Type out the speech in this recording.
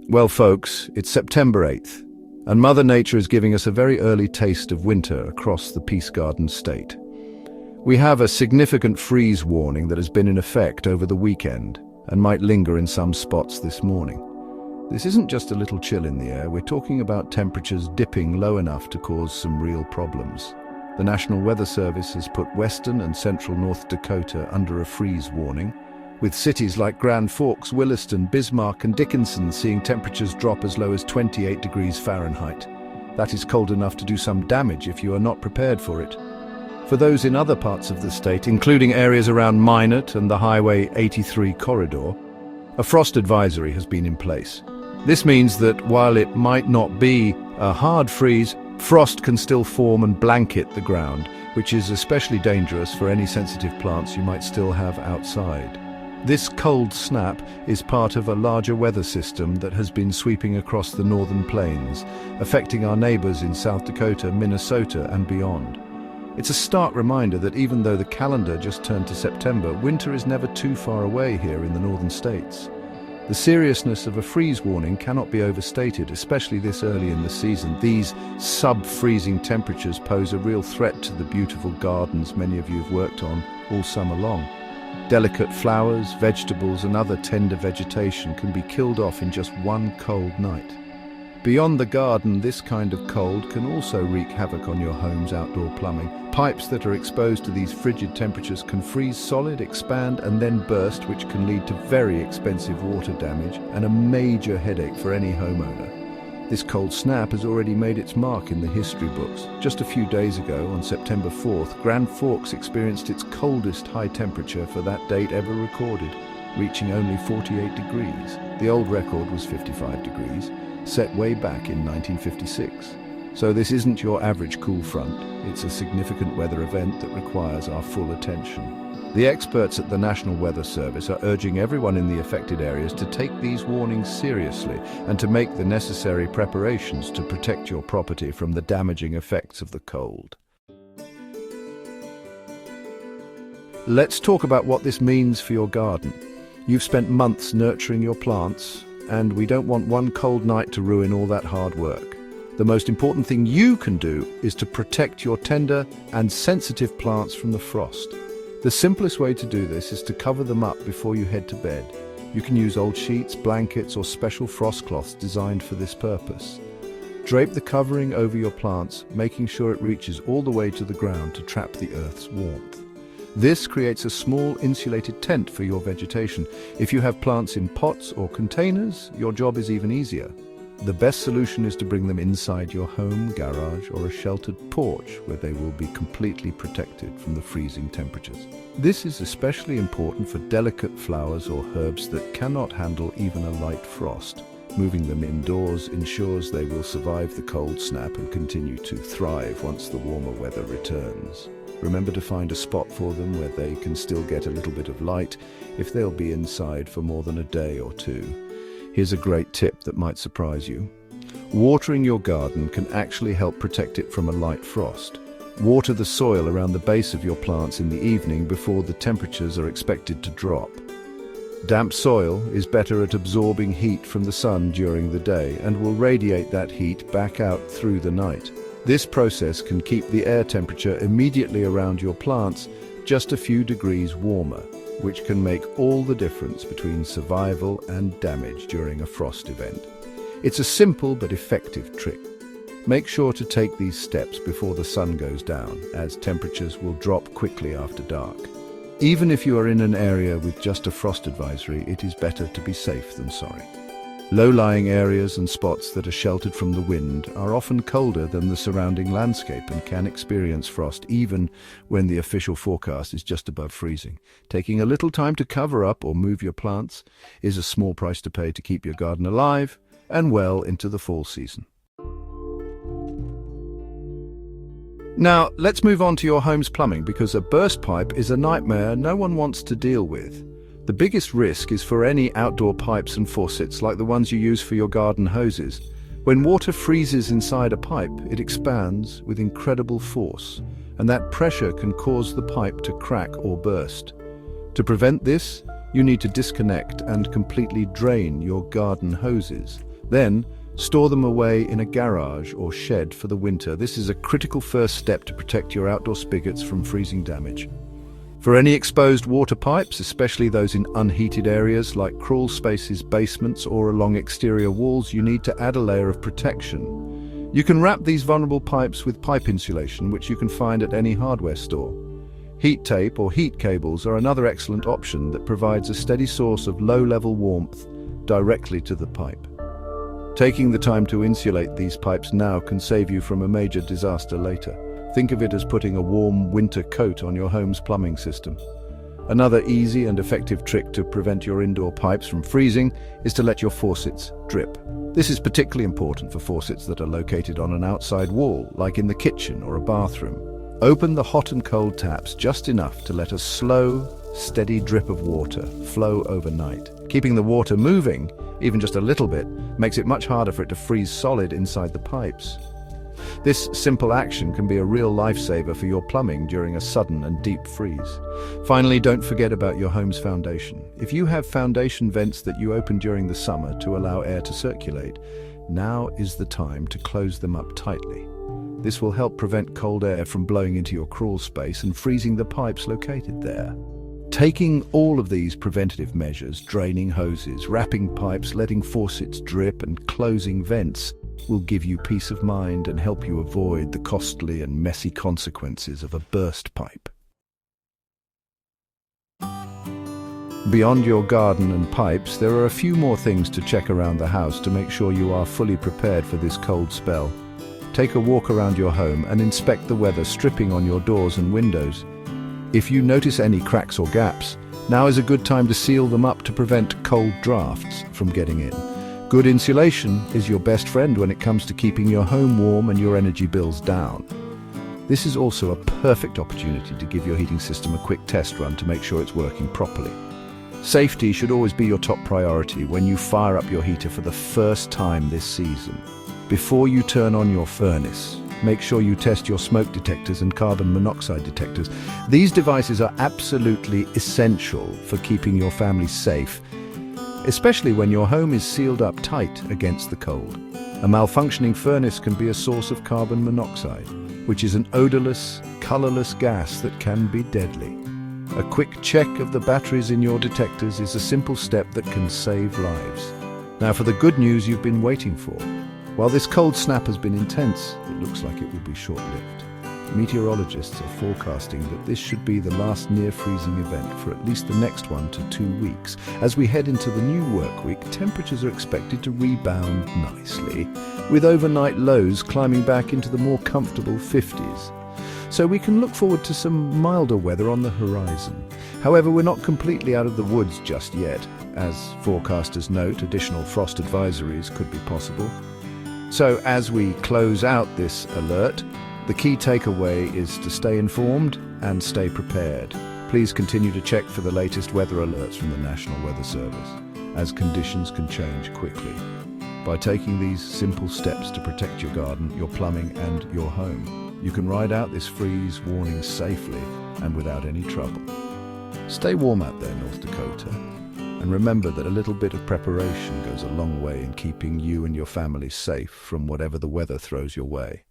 Well, folks, it's September 8th, and Mother Nature is giving us a very early taste of winter across the Peace Garden state. We have a significant freeze warning that has been in effect over the weekend and might linger in some spots this morning. This isn't just a little chill in the air, we're talking about temperatures dipping low enough to cause some real problems. The National Weather Service has put western and central North Dakota under a freeze warning, with cities like Grand Forks, Williston, Bismarck and Dickinson seeing temperatures drop as low as 28 degrees Fahrenheit. That is cold enough to do some damage if you are not prepared for it. For those in other parts of the state, including areas around Minot and the Highway 83 corridor, a frost advisory has been in place. This means that while it might not be a hard freeze, frost can still form and blanket the ground, which is especially dangerous for any sensitive plants you might still have outside. This cold snap is part of a larger weather system that has been sweeping across the northern plains, affecting our neighbors in South Dakota, Minnesota, and beyond. It's a stark reminder that even though the calendar just turned to September, winter is never too far away here in the northern states. The seriousness of a freeze warning cannot be overstated, especially this early in the season. These sub-freezing temperatures pose a real threat to the beautiful gardens many of you have worked on all summer long. Delicate flowers, vegetables and other tender vegetation can be killed off in just one cold night. Beyond the garden, this kind of cold can also wreak havoc on your home's outdoor plumbing. Pipes that are exposed to these frigid temperatures can freeze solid, expand and then burst, which can lead to very expensive water damage and a major headache for any homeowner. This cold snap has already made its mark in the history books. Just a few days ago, on September 4th, Grand Forks experienced its coldest high temperature for that date ever recorded, reaching only 48 degrees. The old record was 55 degrees, set way back in 1956. So this isn't your average cool front, it's a significant weather event that requires our full attention. The experts at the National Weather Service are urging everyone in the affected areas to take these warnings seriously and to make the necessary preparations to protect your property from the damaging effects of the cold. Let's talk about what this means for your garden. You've spent months nurturing your plants, and we don't want one cold night to ruin all that hard work. The most important thing you can do is to protect your tender and sensitive plants from the frost. The simplest way to do this is to cover them up before you head to bed. You can use old sheets, blankets, or special frost cloths designed for this purpose. Drape the covering over your plants, making sure it reaches all the way to the ground to trap the earth's warmth. This creates a small insulated tent for your vegetation. If you have plants in pots or containers, your job is even easier. The best solution is to bring them inside your home, garage, or a sheltered porch where they will be completely protected from the freezing temperatures. This is especially important for delicate flowers or herbs that cannot handle even a light frost. Moving them indoors ensures they will survive the cold snap and continue to thrive once the warmer weather returns. Remember to find a spot for them where they can still get a little bit of light if they'll be inside for more than a day or two. Here's a great tip that might surprise you. Watering your garden can actually help protect it from a light frost. Water the soil around the base of your plants in the evening before the temperatures are expected to drop. Damp soil is better at absorbing heat from the sun during the day and will radiate that heat back out through the night. This process can keep the air temperature immediately around your plants just a few degrees warmer, which can make all the difference between survival and damage during a frost event. It's a simple but effective trick. Make sure to take these steps before the sun goes down, as temperatures will drop quickly after dark. Even if you are in an area with just a frost advisory, it is better to be safe than sorry. Low-lying areas and spots that are sheltered from the wind are often colder than the surrounding landscape and can experience frost even when the official forecast is just above freezing. Taking a little time to cover up or move your plants is a small price to pay to keep your garden alive and well into the fall season. Now, let's move on to your home's plumbing, because a burst pipe is a nightmare no one wants to deal with. The biggest risk is for any outdoor pipes and faucets like the ones you use for your garden hoses. When water freezes inside a pipe, it expands with incredible force, and that pressure can cause the pipe to crack or burst. To prevent this, you need to disconnect and completely drain your garden hoses. Then, store them away in a garage or shed for the winter. This is a critical first step to protect your outdoor spigots from freezing damage. For any exposed water pipes, especially those in unheated areas like crawl spaces, basements, or along exterior walls, you need to add a layer of protection. You can wrap these vulnerable pipes with pipe insulation, which you can find at any hardware store. Heat tape or heat cables are another excellent option that provides a steady source of low-level warmth directly to the pipe. Taking the time to insulate these pipes now can save you from a major disaster later. Think of it as putting a warm winter coat on your home's plumbing system. Another easy and effective trick to prevent your indoor pipes from freezing is to let your faucets drip. This is particularly important for faucets that are located on an outside wall, like in the kitchen or a bathroom. Open the hot and cold taps just enough to let a slow, steady drip of water flow overnight. Keeping the water moving, even just a little bit, makes it much harder for it to freeze solid inside the pipes. This simple action can be a real lifesaver for your plumbing during a sudden and deep freeze. Finally, don't forget about your home's foundation. If you have foundation vents that you open during the summer to allow air to circulate, now is the time to close them up tightly. This will help prevent cold air from blowing into your crawl space and freezing the pipes located there. Taking all of these preventative measures, draining hoses, wrapping pipes, letting faucets drip, and closing vents, will give you peace of mind and help you avoid the costly and messy consequences of a burst pipe. Beyond your garden and pipes, there are a few more things to check around the house to make sure you are fully prepared for this cold spell. Take a walk around your home and inspect the weather stripping on your doors and windows. If you notice any cracks or gaps, now is a good time to seal them up to prevent cold drafts from getting in. Good insulation is your best friend when it comes to keeping your home warm and your energy bills down. This is also a perfect opportunity to give your heating system a quick test run to make sure it's working properly. Safety should always be your top priority when you fire up your heater for the first time this season. Before you turn on your furnace, make sure you test your smoke detectors and carbon monoxide detectors. These devices are absolutely essential for keeping your family safe, especially when your home is sealed up tight against the cold. A malfunctioning furnace can be a source of carbon monoxide, which is an odorless, colorless gas that can be deadly. A quick check of the batteries in your detectors is a simple step that can save lives. Now for the good news you've been waiting for. While this cold snap has been intense, it looks like it will be short-lived. Meteorologists are forecasting that this should be the last near-freezing event for at least the next 1 to 2 weeks. As we head into the new work week, temperatures are expected to rebound nicely, with overnight lows climbing back into the more comfortable 50s. So we can look forward to some milder weather on the horizon. However, we're not completely out of the woods just yet. As forecasters note, additional frost advisories could be possible. So as we close out this alert, the key takeaway is to stay informed and stay prepared. Please continue to check for the latest weather alerts from the National Weather Service, as conditions can change quickly. By taking these simple steps to protect your garden, your plumbing, and your home, you can ride out this freeze warning safely and without any trouble. Stay warm out there, North Dakota. And remember that a little bit of preparation goes a long way in keeping you and your family safe from whatever the weather throws your way.